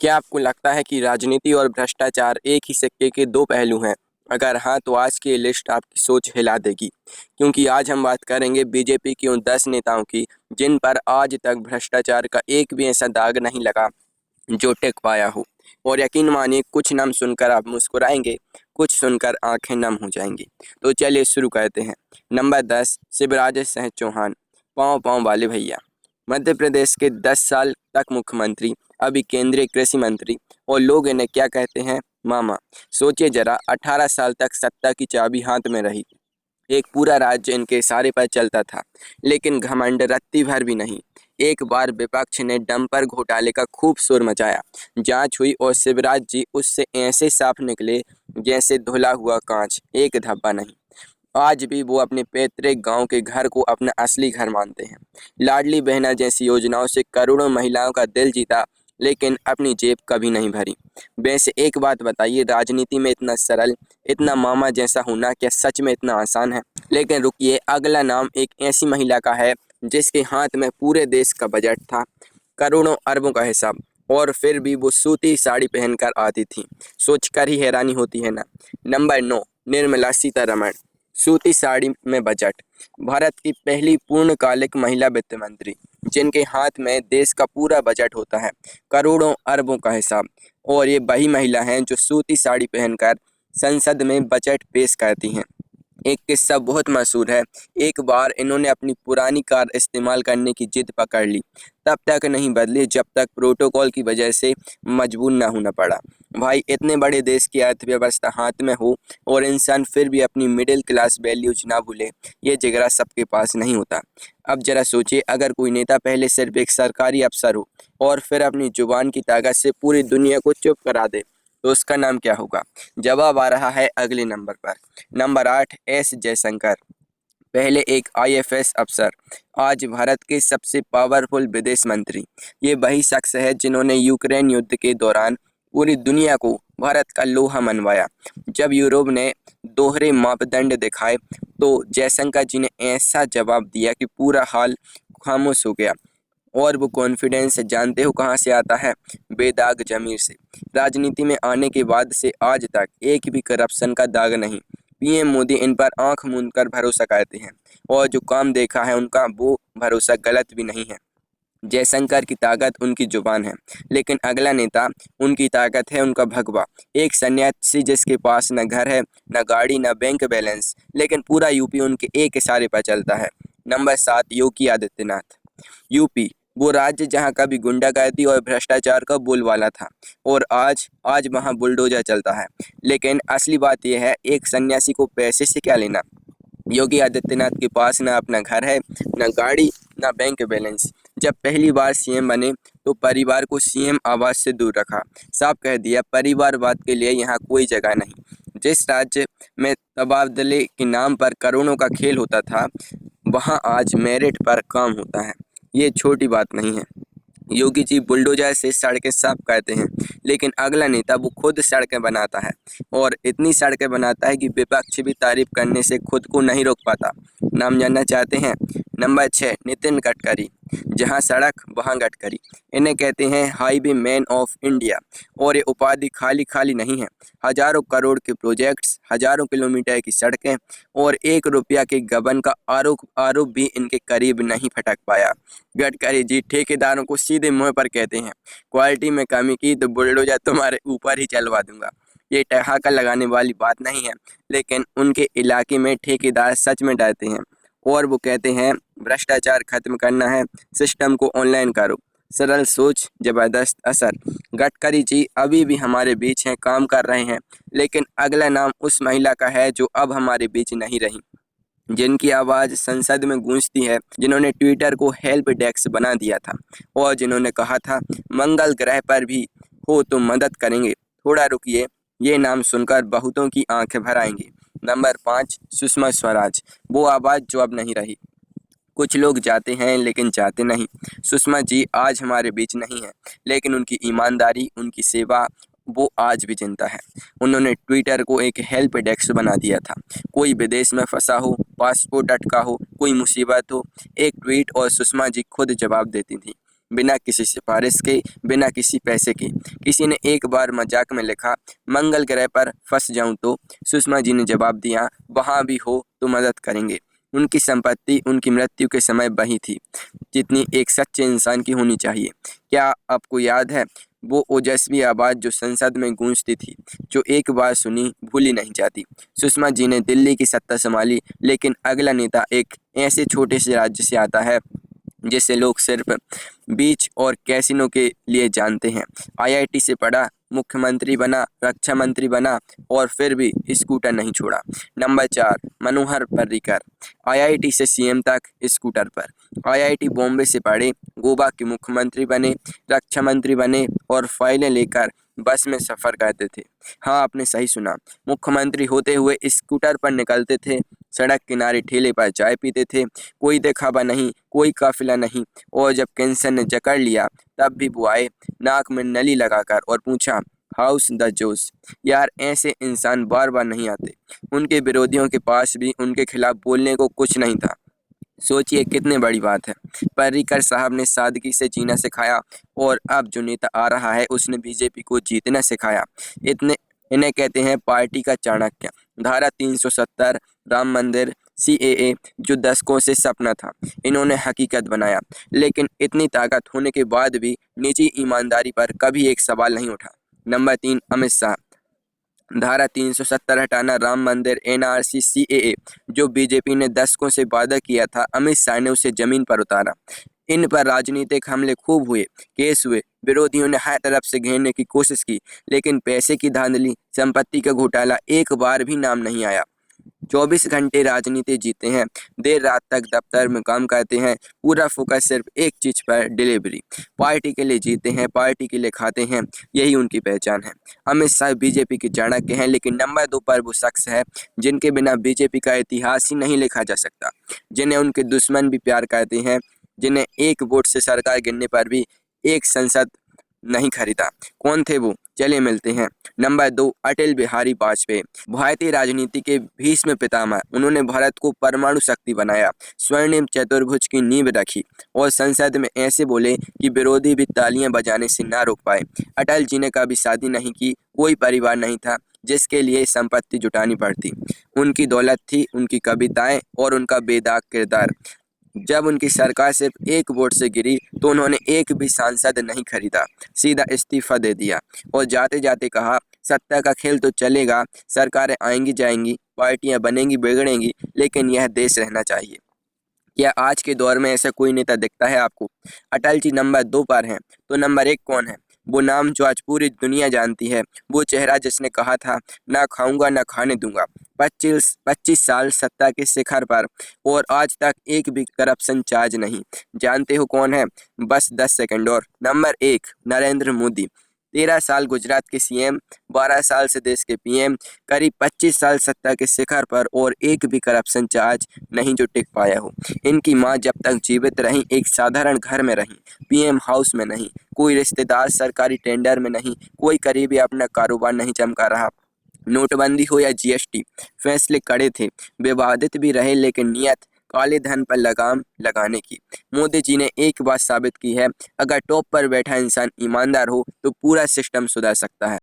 क्या आपको लगता है कि राजनीति और भ्रष्टाचार एक ही सिक्के के दो पहलू हैं? अगर हाँ, तो आज की ये लिस्ट आपकी सोच हिला देगी। क्योंकि आज हम बात करेंगे बीजेपी के उन 10 नेताओं की जिन पर आज तक भ्रष्टाचार का एक भी ऐसा दाग नहीं लगा जो टिक पाया हो। और यकीन मानिए, कुछ नाम सुनकर आप मुस्कुराएंगे, कुछ सुनकर आंखें नम हो जाएंगी। तो चलिए शुरू करते हैं। नंबर 10, शिवराज सिंह चौहान। पाँव पाँव वाले भैया। मध्य प्रदेश के 10 साल तक मुख्यमंत्री, अभी केंद्रीय कृषि मंत्री, और लोग इन्हें क्या कहते हैं? मामा। सोचिए जरा, 18 साल तक सत्ता की चाबी हाथ में रही, एक पूरा राज्य इनके इशारे पर चलता था, लेकिन घमंड रत्ती भर भी नहीं। एक बार विपक्ष ने डंपर घोटाले का खूब शोर मचाया, जांच हुई और शिवराज जी उससे ऐसे साफ निकले जैसे धुला हुआ कांच, एक धब्बा नहीं। आज भी वो अपने पैतृक गांव के घर को अपना असली घर मानते हैं। लाडली बहना जैसी योजनाओं से करोड़ों महिलाओं का दिल जीता, लेकिन अपनी जेब कभी नहीं भरी। वैसे एक बात बताइए, राजनीति में इतना सरल, इतना मामा जैसा होना क्या सच में इतना आसान है? लेकिन रुकिए, अगला नाम एक ऐसी महिला का है जिसके हाथ में पूरे देश का बजट था, करोड़ों अरबों का हिसाब, और फिर भी वो सूती साड़ी पहनकर आती थी। सोचकर ही हैरानी होती है ना। नंबर 9, निर्मला सीतारमण। सूती साड़ी में बजट। भारत की पहली पूर्णकालिक महिला वित्त मंत्री, जिनके हाथ में देश का पूरा बजट होता है, करोड़ों अरबों का हिसाब। और ये वही महिला हैं जो सूती साड़ी पहनकर संसद में बजट पेश करती हैं। एक किस्सा बहुत मशहूर है। एक बार इन्होंने अपनी पुरानी कार इस्तेमाल करने की जिद पकड़ ली, तब तक नहीं बदली जब तक प्रोटोकॉल की वजह से मजबूर न होना पड़ा। भाई, इतने बड़े देश की अर्थव्यवस्था हाथ में हो और इंसान फिर भी अपनी मिडिल क्लास वैल्यूज ना भूले, ये जिगरा सबके पास नहीं होता। अब जरा सोचिए, अगर कोई नेता पहले सिर्फ एक सरकारी अफसर हो और फिर अपनी जुबान की ताकत से पूरी दुनिया को चुप करा दे, तो उसका नाम क्या होगा? जवाब आ रहा है अगले नंबर पर। Number 8, S Jaishankar. पहले एक आईएफएस अफसर, आज भारत के सबसे पावरफुल विदेश मंत्री। ये वही शख्स है जिन्होंने यूक्रेन युद्ध के दौरान पूरी दुनिया को भारत का लोहा मनवाया। जब यूरोप ने दोहरे मापदंड दिखाए, तो जयशंकर जी ने ऐसा जवाब दिया कि पूरा हाल खामोश हो गया। और वो कॉन्फिडेंस जानते हो कहाँ से आता है? बेदाग जमीर से। राजनीति में आने के बाद से आज तक एक भी करप्शन का दाग नहीं। पीएम मोदी इन पर आंख मूंद कर भरोसा करते हैं, और जो काम देखा है उनका, वो भरोसा गलत भी नहीं है। जयशंकर की ताकत उनकी जुबान है, लेकिन अगला नेता, उनकी ताकत है उनका भगवा। एक सन्यासी जिसके पास न घर है, न गाड़ी, न बैंक बैलेंस, लेकिन पूरा यूपी उनके एक इशारे पर चलता है। नंबर 7, योगी आदित्यनाथ। यूपी, वो राज्य जहां कभी गुंडागर्दी और भ्रष्टाचार का बोलबाला था, और आज आज वहां बुलडोजर चलता है। लेकिन असली बात यह है, एक सन्यासी को पैसे से क्या लेना? योगी आदित्यनाथ के पास ना अपना घर है, ना गाड़ी, ना बैंक बैलेंस। जब पहली बार सीएम बने, तो परिवार को सीएम आवास से दूर रखा। साफ कह दिया, परिवारवाद के लिए यहाँ कोई जगह नहीं। जिस राज्य में तबादले के नाम पर करोड़ों का खेल होता था, वहाँ आज मेरिट पर काम होता है। ये छोटी बात नहीं है। योगी जी बुलडोजर से सड़कें साफ करते हैं, लेकिन अगला नेता वो खुद सड़कें बनाता है, और इतनी सड़कें बनाता है कि विपक्ष भी तारीफ करने से खुद को नहीं रोक पाता। नाम जानना चाहते हैं? नंबर 6, नितिन गडकरी। जहां सड़क वहां गडकरी। इन्हें कहते हैं हाईवे मैन ऑफ इंडिया, और ये उपाधि खाली खाली नहीं है। हजारों करोड़ के प्रोजेक्ट्स, हजारों किलोमीटर की सड़कें, और 1 रुपया के गबन का आरोप आरोप भी इनके करीब नहीं फटक पाया। गडकरी जी ठेकेदारों को सीधे मुंह पर कहते हैं, क्वालिटी में कमी की तो बुलडोजर तुम्हारे ऊपर ही चलवा दूंगा। ये ठहाका लगाने वाली बात नहीं है, लेकिन उनके इलाके में ठेकेदार सच में डरते हैं। और वो कहते हैं, भ्रष्टाचार खत्म करना है, सिस्टम को ऑनलाइन करो। सरल सोच, जबरदस्त असर। गडकरी जी अभी भी हमारे बीच हैं, काम कर रहे हैं। लेकिन अगला नाम उस महिला का है जो अब हमारे बीच नहीं रही, जिनकी आवाज़ संसद में गूंजती है, जिन्होंने ट्विटर को हेल्प डेस्क बना दिया था, और जिन्होंने कहा था मंगल ग्रह पर भी हो तो मदद करेंगे। थोड़ा रुकिए, ये नाम सुनकर बहुतों की आंखें भर आएंगी। नंबर 5, सुषमा स्वराज। वो आवाज़ जो अब नहीं रही। कुछ लोग जाते हैं लेकिन जाते नहीं। सुषमा जी आज हमारे बीच नहीं है, लेकिन उनकी ईमानदारी, उनकी सेवा, वो आज भी जिंदा है। उन्होंने ट्विटर को एक हेल्प डेस्क बना दिया था। कोई विदेश में फंसा हो, पासपोर्ट अटका हो, कोई मुसीबत हो, एक ट्वीट और सुषमा जी खुद जवाब देती थी। बिना किसी सिफारिश के, बिना किसी पैसे के। किसी ने एक बार मजाक में लिखा, मंगल ग्रह पर फंस जाऊं तो? सुषमा जी ने जवाब दिया, वहां भी हो तो मदद करेंगे। उनकी संपत्ति उनकी मृत्यु के समय वही थी जितनी एक सच्चे इंसान की होनी चाहिए। क्या आपको याद है वो ओजस्वी आवाज़ जो संसद में गूंजती थी, जो एक बार सुनी भूली नहीं जाती? सुषमा जी ने दिल्ली की सत्ता संभाली, लेकिन अगला नेता एक ऐसे छोटे से राज्य से आता है जिसे लोग सिर्फ बीच और कैसीनो के लिए जानते हैं। आईआईटी से पढ़ा, मुख्यमंत्री बना, रक्षा मंत्री बना और फिर भी स्कूटर नहीं छोड़ा। नंबर 4, मनोहर पर्रिकर, आईआईटी से सीएम तक स्कूटर पर। आईआईटी बॉम्बे से पढ़े, गोवा के मुख्यमंत्री बने, रक्षा मंत्री बने और फाइलें लेकर बस में सफ़र करते थे। हाँ, आपने सही सुना, मुख्यमंत्री होते हुए स्कूटर पर निकलते थे, सड़क किनारे ठेले पर चाय पीते थे, कोई दिखावा नहीं, कोई काफिला नहीं। और जब कैंसर ने जकड़ लिया तब भी वो आए, नाक में नली लगाकर, और पूछा, हाउस द जोश। यार, ऐसे इंसान बार बार नहीं आते। उनके विरोधियों के पास भी उनके खिलाफ बोलने को कुछ नहीं था। सोचिए कितनी बड़ी बात है। पर्रिकर साहब ने सादगी से जीना सिखाया और अब जो नेता आ रहा है उसने बीजेपी को जीतना सिखाया। इन्हें कहते हैं पार्टी का चाणक्य। धारा 370, राम मंदिर, सीएए जो दशकों से सपना था, इन्होंने हकीकत बनाया। लेकिन इतनी ताकत होने के बाद भी निजी ईमानदारी पर कभी एक सवाल नहीं उठा। नंबर 3, अमित शाह। धारा 370 हटाना, राम मंदिर, एनआरसी, सीएए जो बीजेपी ने दशकों से वादा किया था, अमित शाह ने उसे जमीन पर उतारा। इन पर राजनीतिक हमले खूब हुए, केस हुए, विरोधियों ने हर तरफ से घेरने की कोशिश की, लेकिन पैसे की धांधली, संपत्ति का घोटाला एक बार भी नाम नहीं आया। 24 घंटे राजनीति जीते हैं, देर रात तक दफ्तर में काम करते हैं, पूरा फोकस सिर्फ एक चीज पर, डिलीवरी। पार्टी के लिए जीते हैं, पार्टी के लिए खाते हैं, यही उनकी पहचान है। अमित शाह बीजेपी के चाणक्य हैं, लेकिन नंबर 2 पर वो शख्स है जिनके बिना बीजेपी का इतिहास ही नहीं लिखा जा सकता, जिन्हें उनके दुश्मन भी प्यार करते हैं, जिन्हें एक वोट से सरकार गिरने पर भी एक संसद नहीं खरीदा। कौन थे वो? चलिए मिलते हैं। नंबर 2, अटल बिहारी वाजपेयी, भारतीय राजनीति के भीष्म पितामह। उन्होंने भारत को परमाणु शक्ति बनाया, स्वर्णिम चतुर्भुज की नींव रखी और संसद में ऐसे बोले कि विरोधी भी तालियां बजाने से ना रोक पाए। अटल जी ने कभी शादी नहीं की, कोई परिवार नहीं था जिसके लिए संपत्ति जुटानी पड़ती। उनकी दौलत थी उनकी कविताएं और उनका बेदाग किरदार। जब उनकी सरकार सिर्फ एक वोट से गिरी तो उन्होंने एक भी सांसद नहीं खरीदा, सीधा इस्तीफा दे दिया और जाते जाते कहा, सत्ता का खेल तो चलेगा, सरकारें आएंगी जाएंगी, पार्टियां बनेंगी बिगड़ेंगी, लेकिन यह देश रहना चाहिए। क्या आज के दौर में ऐसा कोई नेता दिखता है आपको? अटल जी नंबर 2 पर हैं, तो नंबर 1 कौन है? वो नाम जो आज पूरी दुनिया जानती है, वो चेहरा जिसने कहा था, ना खाऊंगा ना खाने दूंगा। 25 साल सत्ता के शिखर पर और आज तक एक भी करप्शन चार्ज नहीं। जानते हो कौन है? बस 10 सेकंड और। नंबर 1, नरेंद्र मोदी। 13 साल गुजरात के सीएम, 12 साल से देश के पीएम, करीब 25 साल सत्ता के शिखर पर और एक भी करप्शन चार्ज नहीं जो टिक पाया हो। इनकी मां जब तक जीवित रहीं एक साधारण घर में रहीं, पीएम हाउस में नहीं, कोई रिश्तेदार सरकारी टेंडर में नहीं, कोई करीबी अपना कारोबार नहीं चमका रहा। नोटबंदी हो या जीएसटी, फैसले कड़े थे, विवादित भी रहे, लेकिन नियत काले धन पर लगाम लगाने की। मोदी जी ने एक बात साबित की है, अगर टॉप पर बैठा इंसान ईमानदार हो तो पूरा सिस्टम सुधर सकता है।